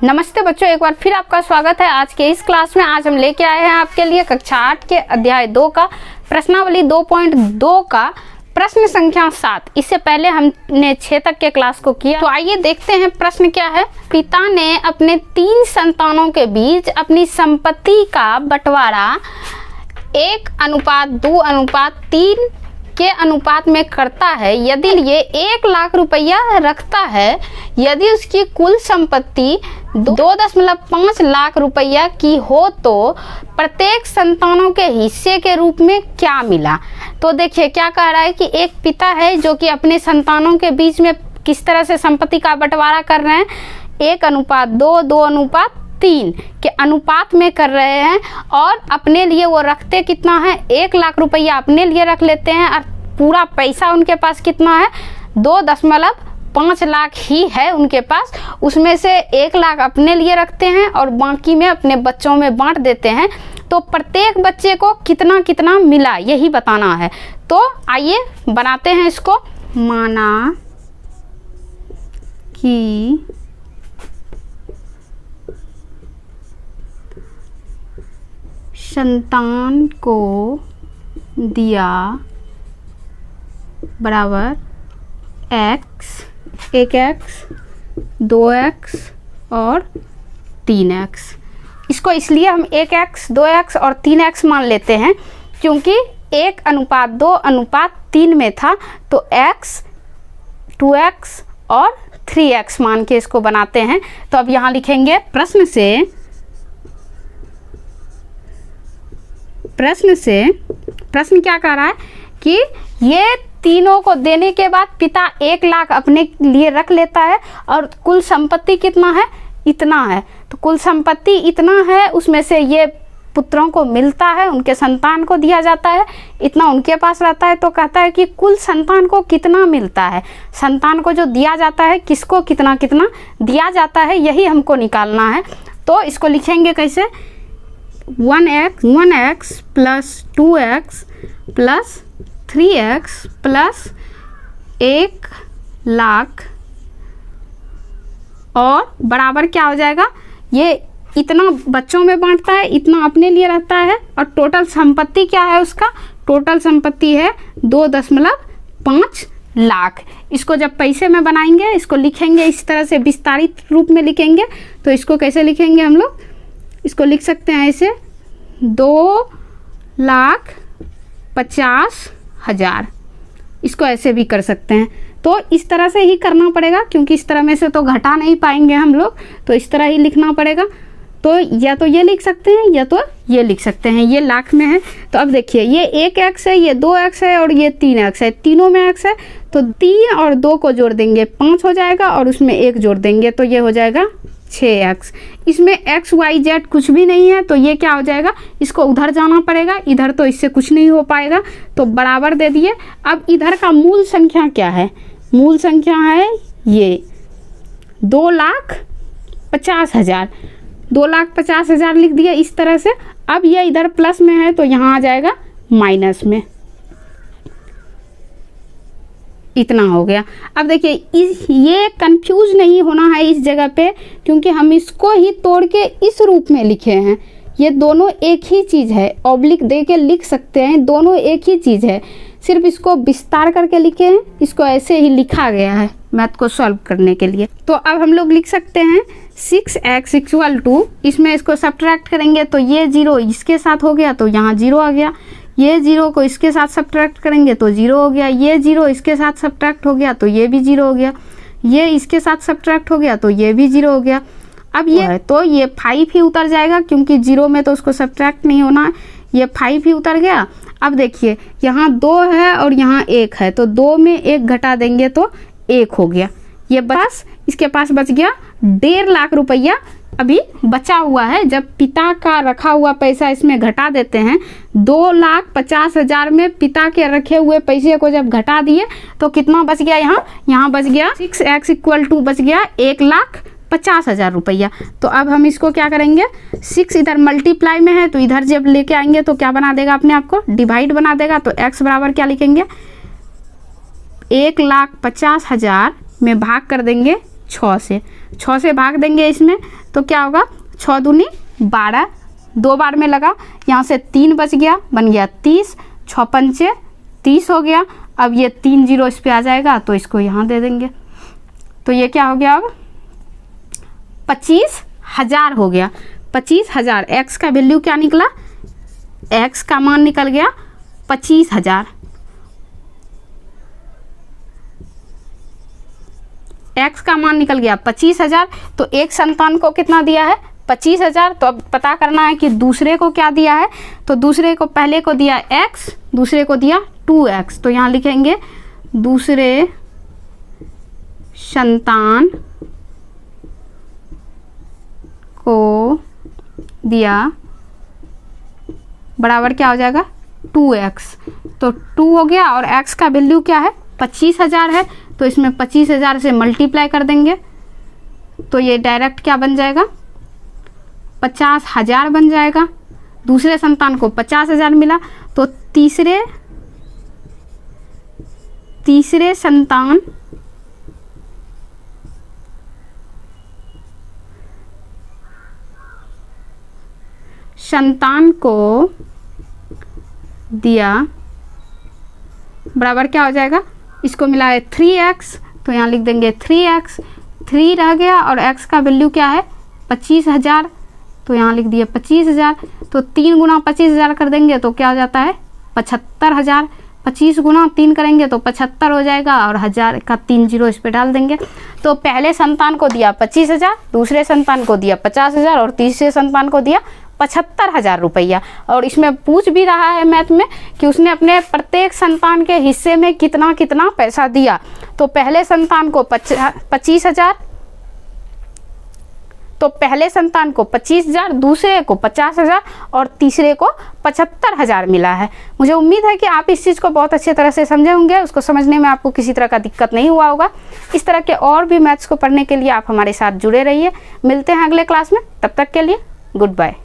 नमस्ते बच्चों, एक बार फिर आपका स्वागत है आज के इस क्लास में। आज हम लेके आए हैं आपके लिए कक्षा 8 के अध्याय 2 का प्रश्नावली 2.2 का प्रश्न संख्या 7। इससे पहले हमने 6 तक के क्लास को किया, तो आइए देखते हैं प्रश्न क्या है। पिता ने अपने 3 संतानों के बीच अपनी संपत्ति का बंटवारा 1:2:3 के अनुपात में करता है। यदि ये 1 लाख रुपया रखता है, यदि उसकी कुल संपत्ति 2.5 लाख रुपया की हो तो प्रत्येक संतानों के हिस्से के रूप में क्या मिला। तो देखिए क्या कह रहा है कि एक पिता है जो कि अपने संतानों के बीच में किस तरह से संपत्ति का बंटवारा कर रहे हैं, 1:2, 2:3 के अनुपात में कर रहे हैं। और अपने लिए वो रखते कितना है, 1 लाख रुपया अपने लिए रख लेते हैं और पूरा पैसा उनके पास कितना है, 2.5 लाख ही है उनके पास। उसमें से 1 लाख अपने लिए रखते हैं और बाकी में अपने बच्चों में बांट देते हैं। तो प्रत्येक बच्चे को कितना कितना मिला यही बताना है। तो आइए बनाते हैं इसको। माना कि संतान को दिया बराबर x, 1x, 2x और 3x। इसको इसलिए हम 1x, 2x और 3x मान लेते हैं क्योंकि 1:2:3 में था। तो x, 2x और 3x मान के इसको बनाते हैं। तो अब यहाँ लिखेंगे प्रश्न क्या कह रहा है कि ये तीनों को देने के बाद पिता 1 लाख अपने लिए रख लेता है और कुल संपत्ति कितना है, इतना है। तो कुल संपत्ति इतना है, उसमें से ये पुत्रों को मिलता है, उनके संतान को दिया जाता है, इतना उनके पास रहता है। तो कहता है कि कुल संतान को कितना मिलता है, संतान को जो दिया जाता है किसको कितना कितना दिया जाता है, यही हमको निकालना है। तो इसको लिखेंगे कैसे, 1x plus 2x plus 3x plus 1 lakh और बराबर क्या हो जाएगा, ये इतना बच्चों में बांटता है, इतना अपने लिए रहता है। और टोटल संपत्ति क्या है, उसका टोटल संपत्ति है 2.5 लाख। इसको जब पैसे में बनाएंगे, इसको लिखेंगे इस तरह से विस्तारित रूप में लिखेंगे। तो इसको कैसे लिखेंगे हम लोग, इसको लिख सकते हैं ऐसे 2,50,000। इसको ऐसे भी कर सकते हैं। तो इस तरह से ही करना पड़ेगा क्योंकि इस तरह में से तो घटा नहीं पाएंगे हम लोग, तो इस तरह ही लिखना पड़ेगा। तो या तो ये लिख सकते हैं या तो ये लिख सकते हैं, ये लाख में है। तो अब देखिए ये 1x है, ये 2x है और ये 3x है, तीनों में x है। तो 3 और 2 को जोड़ देंगे 5 हो जाएगा और उसमें 1 जोड़ देंगे तो ये हो जाएगा 6x। इसमें x, y, z कुछ भी नहीं है तो ये क्या हो जाएगा, इसको उधर जाना पड़ेगा, इधर तो इससे कुछ नहीं हो पाएगा। तो बराबर दे दिए। अब इधर का मूल संख्या क्या है, मूल संख्या है ये 2,50,000। 2,50,000 लिख दिया इस तरह से। अब ये इधर प्लस में है तो यहाँ आ जाएगा माइनस में, इतना हो गया। अब देखिए ये कंफ्यूज नहीं होना है इस जगह पे क्योंकि हम इसको ही तोड़ के इस रूप में लिखे हैं। ये दोनों एक ही चीज़ है, ऑब्लिक दे के लिख सकते हैं, दोनों एक ही चीज़ है, सिर्फ इसको विस्तार करके लिखे हैं। इसको ऐसे ही लिखा गया है मैथ को सॉल्व करने के लिए। तो अब हम लोग लिख सकते हैं 6x इक्वल टू, इसमें इसको सब्ट्रैक्ट करेंगे तो ये 0 इसके साथ हो गया तो यहाँ 0 आ गया, ये 0 को इसके साथ सब्ट्रैक्ट करेंगे तो 0 हो गया, ये 0 इसके साथ सब्ट्रैक्ट हो गया तो ये भी 0 हो गया, ये इसके साथ सब्ट्रैक्ट हो गया तो ये भी 0 हो गया। अब ये है तो ये 5 ही उतर जाएगा क्योंकि 0 में तो उसको सब्ट्रैक्ट नहीं होना, ये 5 ही उतर गया। अब देखिए यहाँ 2 है और यहाँ 1 है तो 2 में 1 घटा देंगे तो 1 हो गया। ये बस इसके पास बच गया 1.5 लाख रुपया अभी बचा हुआ है। जब पिता का रखा हुआ पैसा इसमें घटा देते हैं, 2,50,000 में पिता के रखे हुए पैसे को जब घटा दिए तो कितना बच गया, यहाँ बच गया 6x इक्वल टू बच गया 1,50,000 रुपया। तो अब हम इसको क्या करेंगे, 6 इधर मल्टीप्लाई में है तो इधर जब लेके आएंगे तो क्या बना देगा, अपने आप को डिवाइड बना देगा। तो x बराबर क्या लिखेंगे, 1,50,000 में भाग कर देंगे 6 से भाग देंगे इसमें तो क्या होगा 6 दूनी 12, 2 बार में लगा, यहाँ से 3 बच गया, बन गया 30, 6 पंचे 30 हो गया। अब ये 3 जीरो इस पे आ जाएगा तो इसको यहाँ दे देंगे, तो ये क्या हो गया अब 25,000 हो गया। 25,000, x का वैल्यू क्या निकला, x का मान निकल गया 25,000। x का मान निकल गया 25,000, तो एक संतान को कितना दिया है 25,000। तो अब पता करना है कि दूसरे को क्या दिया है, तो दूसरे को पहले को दिया x, दूसरे को दिया 2x। तो यहाँ लिखेंगे दूसरे संतान को दिया बराबर क्या हो जाएगा 2x। तो 2 हो गया और x का वैल्यू क्या है 25,000 है, तो इसमें 25,000 से मल्टीप्लाई कर देंगे, तो ये डायरेक्ट क्या बन जाएगा 50,000 बन जाएगा। दूसरे संतान को 50,000 मिला, तो तीसरे संतान को दिया बराबर क्या हो जाएगा, इसको मिला है 3x, तो यहाँ लिख देंगे 3x, 3 रह गया और x का वैल्यू क्या है 25,000, तो यहाँ लिख दिया 25,000। तो 3 गुना 25,000 कर देंगे तो क्या हो जाता है 75,000। 25 गुना 3 करेंगे तो 75 हो जाएगा और 1000 का 3 जीरो इस पे डाल देंगे। तो पहले संतान को दिया 25,000, दूसरे संतान को दिया 50,000 और तीसरे संतान को दिया 75,000 रुपया। और इसमें पूछ भी रहा है मैथ में कि उसने अपने प्रत्येक संतान के हिस्से में कितना कितना पैसा दिया। तो पहले संतान को 25,000, तो पहले संतान को 25,000, दूसरे को 50,000 और तीसरे को 75,000 मिला है। मुझे उम्मीद है कि आप इस चीज़ को बहुत अच्छी तरह से समझे होंगे, उसको समझने में आपको किसी तरह का दिक्कत नहीं हुआ होगा। इस तरह के और भी मैथ्स को पढ़ने के लिए आप हमारे साथ जुड़े रहिए। मिलते हैं अगले क्लास में, तब तक के लिए गुड बाय।